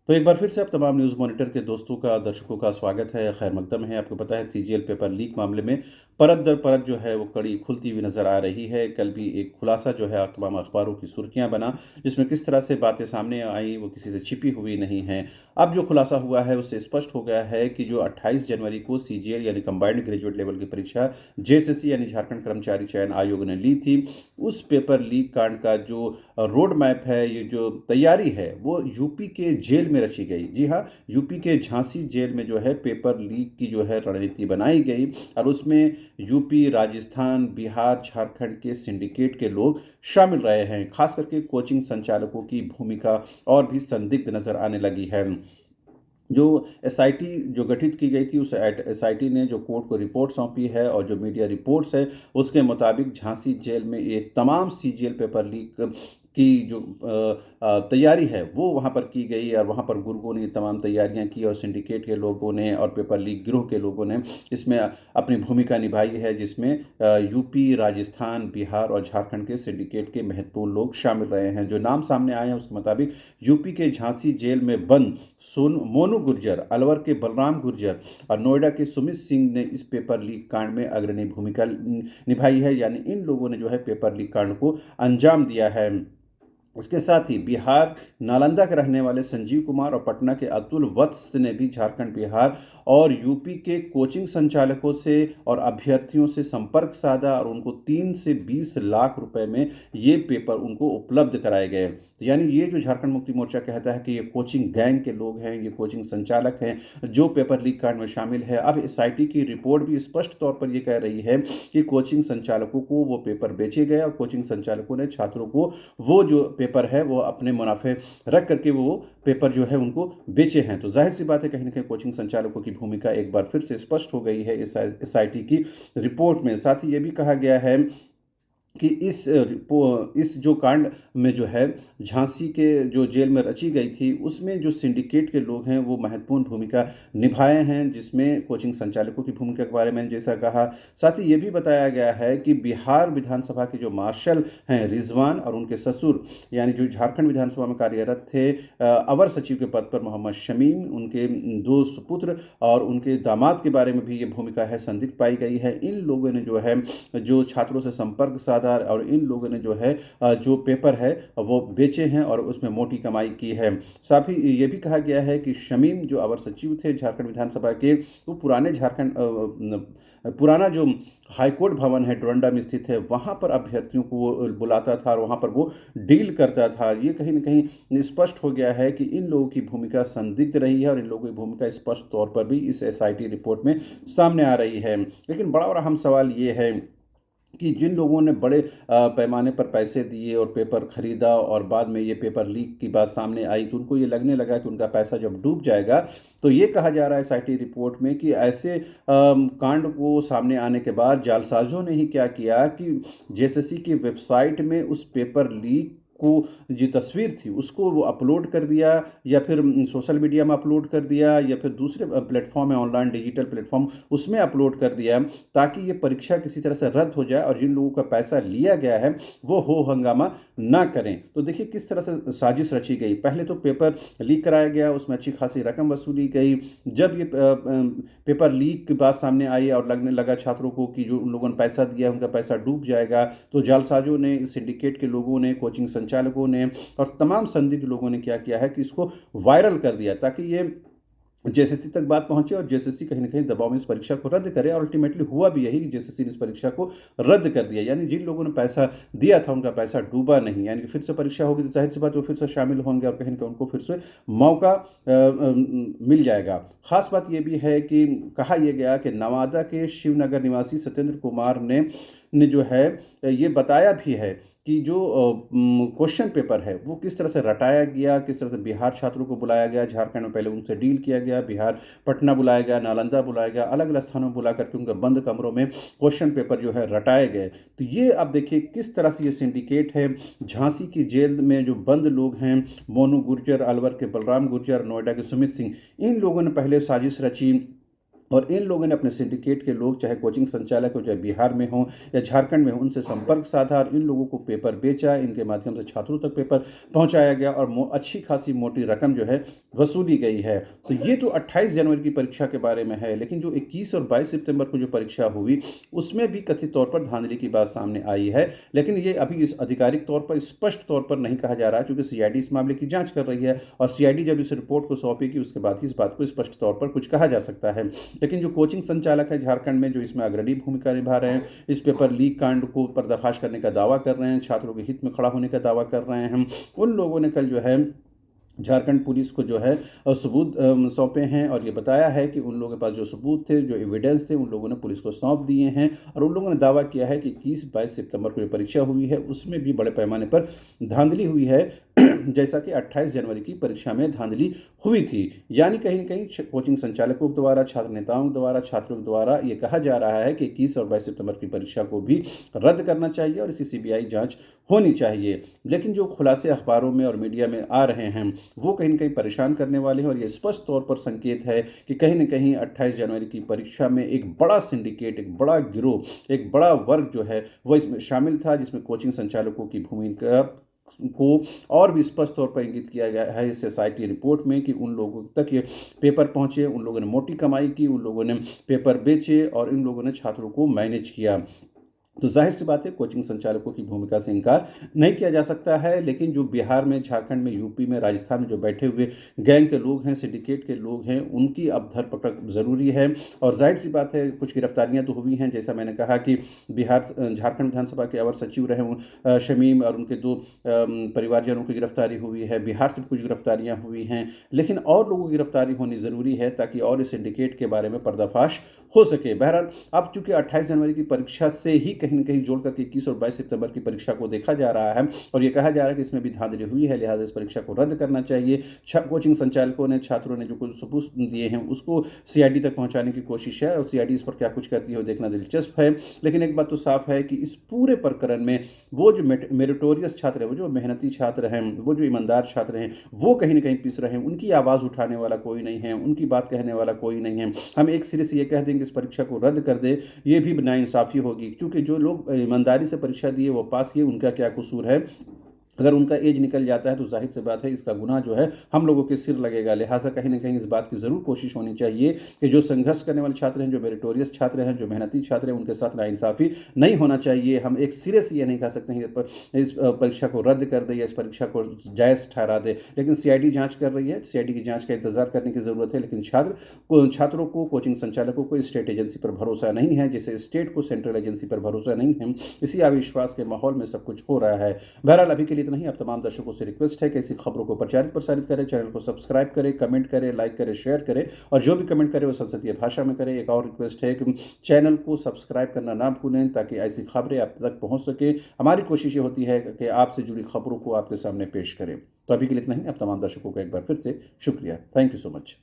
तो एक बार फिर से आप तमाम न्यूज़ मॉनिटर के दोस्तों का, दर्शकों का स्वागत है, खैर मकदम है। आपको पता है सीजीएल पेपर लीक मामले में परत दर परत जो है वो कड़ी खुलती हुई नज़र आ रही है। कल भी एक खुलासा जो है तमाम अखबारों की सुर्खियाँ बना, जिसमें किस तरह से बातें सामने आई वो किसी से छिपी हुई नहीं हैं। अब जो खुलासा हुआ है उससे स्पष्ट हो गया है कि जो 28 जनवरी को सीजीएल यानी कंबाइंड ग्रेजुएट लेवल की परीक्षा जेएसएससी यानी झारखंड कर्मचारी चयन आयोग ने ली थी, उस पेपर लीक कांड का जो रोड मैप है, ये जो तैयारी है, वो यूपी के जेल में रची गई। जी हाँ, यूपी के झांसी जेल में जो है पेपर लीक की जो है रणनीति बनाई गई और उसमें यूपी, राजस्थान, बिहार, झारखंड के सिंडिकेट के लोग शामिल रहे हैं। खास करके कोचिंग संचालकों की भूमिका और भी संदिग्ध नजर आने लगी है। जो एसआईटी जो गठित की गई थी, उस एसआईटी ने जो कोर्ट को रिपोर्ट सौंपी है और जो मीडिया रिपोर्ट्स है उसके मुताबिक झांसी जेल में ये तमाम सीजीएल पेपर लीक की जो तैयारी है वो वहाँ पर की गई और वहाँ पर गुर्गों ने तमाम तैयारियां की और सिंडिकेट के लोगों ने और पेपर लीक गिरोह के लोगों ने इसमें अपनी भूमिका निभाई है, जिसमें यूपी, राजस्थान, बिहार और झारखंड के सिंडिकेट के महत्वपूर्ण लोग शामिल रहे हैं। जो नाम सामने आए हैं उसके मुताबिक यूपी के झांसी जेल में बंद मोनू गुर्जर, अलवर के बलराम गुर्जर और नोएडा के सुमित सिंह ने इस पेपर लीक कांड में अग्रणी भूमिका निभाई है। यानी इन लोगों ने जो है पेपर लीक कांड को अंजाम दिया है। इसके साथ ही बिहार नालंदा के रहने वाले संजीव कुमार और पटना के अतुल वत्स ने भी झारखंड, बिहार और यूपी के कोचिंग संचालकों से और अभ्यर्थियों से संपर्क साधा और उनको 3 से 20 लाख रुपए में ये पेपर उनको उपलब्ध कराए गए। तो यानी ये जो झारखंड मुक्ति मोर्चा कहता है कि ये कोचिंग गैंग के लोग हैं, ये कोचिंग संचालक हैं जो पेपर लीक कांड में शामिल है। अब एसआईटी की रिपोर्ट भी स्पष्ट तौर पर ये कह रही है कि कोचिंग संचालकों को वो पेपर बेचे गए और कोचिंग संचालकों ने छात्रों को वो जो पेपर है वो अपने मुनाफे रख करके वो पेपर जो है उनको बेचे हैं। तो जाहिर सी बात है, कहीं ना कहीं कोचिंग संचालकों की भूमिका एक बार फिर से स्पष्ट हो गई है इस एसआईटी की रिपोर्ट में। साथ ही ये भी कहा गया है कि इस जो कांड में जो है झांसी के जो जेल में रची गई थी उसमें जो सिंडिकेट के लोग हैं वो महत्वपूर्ण भूमिका निभाए हैं, जिसमें कोचिंग संचालकों की भूमिका के बारे में जैसा कहा। साथ ही ये भी बताया गया है कि बिहार विधानसभा के जो मार्शल हैं रिजवान और उनके ससुर, यानी जो झारखंड विधानसभा में कार्यरत थे अवर सचिव के पद पर मोहम्मद शमीम, उनके 2 सुपुत्र और उनके दामाद के बारे में भी ये भूमिका है संदिग्ध पाई गई है। इन लोगों ने जो है जो छात्रों से संपर्क साधा और इन लोगों ने जो है जो पेपर है वो बेचे हैं और उसमें मोटी कमाई की है। साथ ही ये भी कहा गया है कि शमीम जो अवर सचिव थे झारखंड विधानसभा के, वो पुराने झारखंड पुराना जो हाईकोर्ट भवन है डोरंडा में स्थित है, वहाँ पर अभ्यर्थियों को वो बुलाता था और वहाँ पर वो डील करता था। ये कहीं ना कहीं स्पष्ट हो गया है कि इन लोगों की भूमिका संदिग्ध रही है और इन लोगों की भूमिका स्पष्ट तौर पर भी इस एसआईटी रिपोर्ट में सामने आ रही है। लेकिन बड़ा और अहम सवाल ये है कि जिन लोगों ने बड़े पैमाने पर पैसे दिए और पेपर खरीदा और बाद में ये पेपर लीक की बात सामने आई, तो उनको ये लगने लगा कि उनका पैसा जब डूब जाएगा, तो ये कहा जा रहा है एसआईटी रिपोर्ट में कि ऐसे कांड को सामने आने के बाद जालसाजों ने ही क्या किया कि जेएसएससी की वेबसाइट में उस पेपर लीक को जो तस्वीर थी उसको वो अपलोड कर दिया या फिर सोशल मीडिया में अपलोड कर दिया या फिर दूसरे प्लेटफॉर्म है ऑनलाइन डिजिटल प्लेटफॉर्म उसमें अपलोड कर दिया, ताकि ये परीक्षा किसी तरह से रद्द हो जाए और जिन लोगों का पैसा लिया गया है वो हो हंगामा ना करें। तो देखिए किस तरह से साजिश रची गई। पहले तो पेपर लीक कराया गया, उसमें अच्छी खासी रकम वसूली गई। जब ये पेपर लीक की बात सामने आई और लगने लगा छात्रों को कि जो उन लोगों ने पैसा दिया उनका पैसा डूब जाएगा, तो जालसाजों ने, सिंडिकेट के लोगों ने, कोचिंग संचालकों ने और तमाम संदिग्ध लोगों ने क्या किया है कि इसको वायरल कर दिया ताकि ये जेएसएससी तक बात पहुंचे और जेएसएससी कहीं ना कहीं दबाव में इस परीक्षा को रद्द करे। और अल्टीमेटली हुआ भी यही कि जेएसएससी ने इस परीक्षा को रद्द कर दिया। यानी जिन लोगों ने पैसा दिया था उनका पैसा डूबा नहीं, यानी कि फिर से परीक्षा होगी तो जाहिर सी बात वो फिर से शामिल होंगे और कहीं ना कहीं उनको फिर से मौका मिल जाएगा। खास बात यह भी है कि कहा यह गया कि नवादा के शिवनगर निवासी सत्येंद्र कुमार ने जो है ये बताया भी है कि जो क्वेश्चन पेपर है वो किस तरह से रटाया गया, किस तरह से बिहार छात्रों को बुलाया गया, झारखंड में पहले उनसे डील किया गया, बिहार पटना बुलाया गया, नालंदा बुलाया गया, अलग अलग स्थानों में बुला करके उनके बंद कमरों में क्वेश्चन पेपर जो है रटाए गए। तो ये आप देखिए किस तरह से ये सिंडिकेट है। झांसी की जेल में जो बंद लोग हैं, मोनू गुर्जर, अलवर के बलराम गुर्जर, नोएडा के सुमित सिंह, इन लोगों ने पहले साजिश रची और इन लोगों ने अपने सिंडिकेट के लोग, चाहे कोचिंग संचालक हो, चाहे बिहार में हो या झारखंड में हो, उनसे संपर्क साधा और इन लोगों को पेपर बेचा। इनके माध्यम से छात्रों तक पेपर पहुंचाया गया और अच्छी खासी मोटी रकम जो है वसूली गई है। तो ये तो 28 जनवरी की परीक्षा के बारे में है, लेकिन जो 21 और 22 सितंबर को जो परीक्षा हुई उसमें भी कथित तौर पर धांधली की बात सामने आई है। लेकिन ये अभी इस आधिकारिक तौर पर, स्पष्ट तौर पर नहीं कहा जा रहा है, क्योंकि सीआईडी इस मामले की जांच कर रही है और सीआईडी जब इस रिपोर्ट को सौंपेगी उसके बाद ही इस बात को स्पष्ट तौर पर कुछ कहा जा सकता है। लेकिन जो कोचिंग संचालक है झारखंड में, जो इसमें अग्रणी भूमिका निभा रहे हैं, इस पेपर लीक कांड को पर्दाफाश करने का दावा कर रहे हैं, छात्रों के हित में खड़ा होने का दावा कर रहे हैं, उन लोगों ने कल जो है झारखंड पुलिस को जो है सबूत सौंपे हैं और ये बताया है कि उन लोगों के पास जो सबूत थे, जो एविडेंस थे, उन लोगों ने पुलिस को सौंप दिए हैं। और उन लोगों ने दावा किया है कि 21-22 सितंबर को जो परीक्षा हुई है उसमें भी बड़े पैमाने पर धांधली हुई है, जैसा कि 28 जनवरी की परीक्षा में धांधली हुई थी। यानी कहीं न कहीं कोचिंग संचालकों द्वारा, छात्र नेताओं द्वारा, छात्रों द्वारा ये कहा जा रहा है कि 21 और 22 सितंबर की परीक्षा को भी रद्द करना चाहिए और इसकी सीबीआई जांच होनी चाहिए। लेकिन जो खुलासे अखबारों में और मीडिया में आ रहे हैं वो कहीं न कहीं परेशान करने वाले हैं और ये स्पष्ट तौर पर संकेत है कि कहीं न कहीं 28 जनवरी की परीक्षा में एक बड़ा सिंडिकेट, एक बड़ा गिरोह, एक बड़ा वर्ग जो है वो इसमें शामिल था, जिसमें कोचिंग संचालकों की भूमिका को और भी स्पष्ट तौर पर इंगित किया गया है इस एसआईटी रिपोर्ट में कि उन लोगों तक ये पेपर पहुंचे, उन लोगों ने मोटी कमाई की, उन लोगों ने पेपर बेचे और इन लोगों ने छात्रों को मैनेज किया। तो जाहिर सी बात है कोचिंग संचालकों की भूमिका से इनकार नहीं किया जा सकता है। लेकिन जो बिहार में, झारखंड में, यूपी में, राजस्थान में जो बैठे हुए गैंग के लोग हैं, सिंडिकेट के लोग हैं, उनकी अब धरपकड़ ज़रूरी है। और जाहिर सी बात है कुछ गिरफ्तारियां तो हुई हैं, जैसा मैंने कहा कि बिहार झारखंड विधानसभा के अवर सचिव रहे शमीम और उनके 2 परिवारजनों की गिरफ्तारी हुई है। बिहार से कुछ गिरफ्तारियां हुई हैं, लेकिन और लोगों की गिरफ्तारी होनी ज़रूरी है ताकि और इस सिंडिकेट के बारे में पर्दाफाश हो सके। बहरहाल अब चूंकि 28 जनवरी की परीक्षा से ही कहीं न कहीं जोड़ करके 21 और 22 सितंबर की परीक्षा को देखा जा रहा है और ये कहा जा रहा है कि इसमें भी धांधली हुई है, लिहाजा इस परीक्षा को रद्द करना चाहिए। कोचिंग संचालकों ने, छात्रों ने जो कुछ सबूत दिए हैं उसको सीआईडी तक पहुंचाने की कोशिश है और सीआईडी इस पर क्या कुछ करती है वो देखना दिलचस्प है। लेकिन एक बात तो साफ है कि इस पूरे प्रकरण में वो जो मेरिटोरियस छात्र हैं, वो जो मेहनती छात्र हैं, वो जो ईमानदार छात्र हैं, वो कहीं न कहीं पिस रहे हैं। उनकी आवाज़ उठाने वाला कोई नहीं है, उनकी बात कहने वाला कोई नहीं है। हम एक सिरे से ये कह देंगे इस परीक्षा को रद्द कर दे, ये भी नाइंसाफ़ी होगी, क्योंकि जो लोग ईमानदारी से परीक्षा दिए वो पास किए, उनका क्या कसूर है। अगर उनका एज निकल जाता है तो जाहिर सी बात है इसका गुनाह जो है हम लोगों के सिर लगेगा। लिहाजा कहीं न कहीं इस बात की ज़रूर कोशिश होनी चाहिए कि जो संघर्ष करने वाले छात्र हैं, जो मेरिटोरियस छात्र हैं, जो मेहनती छात्र हैं, उनके साथ नाइंसाफ़ी नहीं होना चाहिए। हम एक सिरे से ये नहीं कह सकते हैं कि इस परीक्षा को रद्द कर दे या इस परीक्षा को जायज़ ठहरा दे। लेकिन सीआईडी जाँच कर रही है, सीआईडी की जाँच का इंतज़ार करने की ज़रूरत है। लेकिन छात्रों को, कोचिंग संचालकों को स्टेट एजेंसी पर भरोसा नहीं है, जैसे स्टेट को सेंट्रल एजेंसी पर भरोसा नहीं है। इसी अविश्वास के माहौल में सब कुछ हो रहा है। बहरहाल अभी के लिए इतना ही। अब तमाम दर्शकों से रिक्वेस्ट है कि ऐसी खबरों को प्रचारित प्रसारित करें, चैनल को सब्सक्राइब करें, कमेंट करें, लाइक करें, शेयर करें और जो भी कमेंट करें वो संसदीय भाषा में करें। एक और रिक्वेस्ट है कि चैनल को सब्सक्राइब करना ना भूलें ताकि ऐसी खबरें आप तक पहुंच सके। हमारी कोशिश ये होती है कि आपसे जुड़ी खबरों को आपके सामने पेश करें। तो अभी के लिए इतना ही। अब तमाम दर्शकों का एक बार फिर से शुक्रिया। Thank you so much.